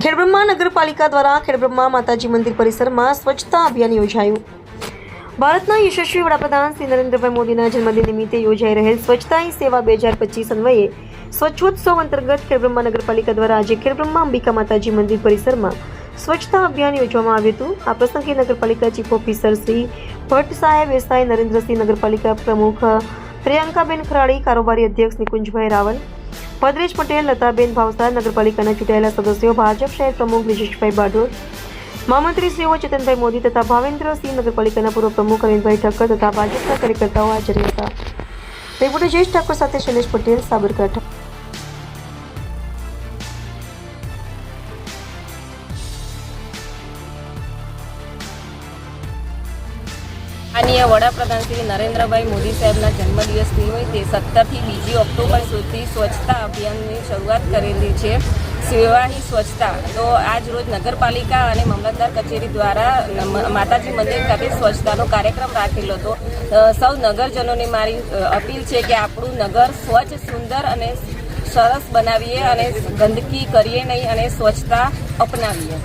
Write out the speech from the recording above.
ખેડબ્રહ્મા નગરપાલિકા દ્વારા ખેડબ્રહ્મા માતાજી મંદિર પરિસરમાં સ્વચ્છતા અભિયાન યોજાયું। ભારતના યશસ્વી વડાપ્રધાન શ્રી નરેન્દ્રભાઈ મોદીના જન્મદિન નિમિત્તે યોજાઈ રહેલ સ્વચ્છતા હી સેવા 2025 અન્વયે સ્વચ્છોત્સવ અંતર્ગત ખેડબ્રહ્મા નગરપાલિકા દ્વારા આજે ખેડબ્રહ્મા અંબિકા માતાજી મંદિર પરિસરમાં સ્વચ્છતા અભિયાન યોજવામાં આવ્યું હતું। આ પ્રસંગે નગરપાલિકા ચીફ ઓફિસર શ્રી ભટ્ટ સાહેબ એસઆઈ નરેન્દ્રસિંહ, નગરપાલિકા પ્રમુખ પ્રિયંકાબેન ખરાડી, કારોબારી અધ્યક્ષ નિકુંજભાઈ રાવલ, ભદ્રેશ પટેલ, લતાબેન ભાવસાર, નગરપાલિકાના ચૂંટાયેલા સદસ્યો, ભાજપ શહેર પ્રમુખ બ્રિજેશભાઈ બાઢોડ, મહામંત્રીશ્રીઓ ચેતનભાઈ મોદી તથા ભાવેન્દ્રસિંહ, નગરપાલિકાના પૂર્વ પ્રમુખ અરવિંદભાઈ ઠક્કર તથા ભાજપના કાર્યકર્તાઓ હાજર હતા। રિપોર્ટર જયેશ ઠાકોર સાથે શૈલેષ પટેલ, સાબરકાંઠા। માનનીય વડાપ્રધાન શ્રી નરેન્દ્રભાઈ મોદી સાહેબના જન્મદિવસ નિમિત્તે 17 થી 2 ઓક્ટોબર સુધી સ્વચ્છતા અભિયાનની શરૂઆત કરેલી છે। સેવા હી સ્વચ્છતા તો આજ રોજ નગરપાલિકા અને મામલતદાર કચેરી દ્વારા માતાજી મંદિર ખાતે સ્વચ્છતાનો કાર્યક્રમ રાખેલો હતો। સૌ નગરજનોને મારી અપીલ છે કે આપણું નગર સ્વચ્છ, સુંદર અને સરસ બનાવીએ અને ગંદકી કરીએ નહીં અને સ્વચ્છતા અપનાવીએ।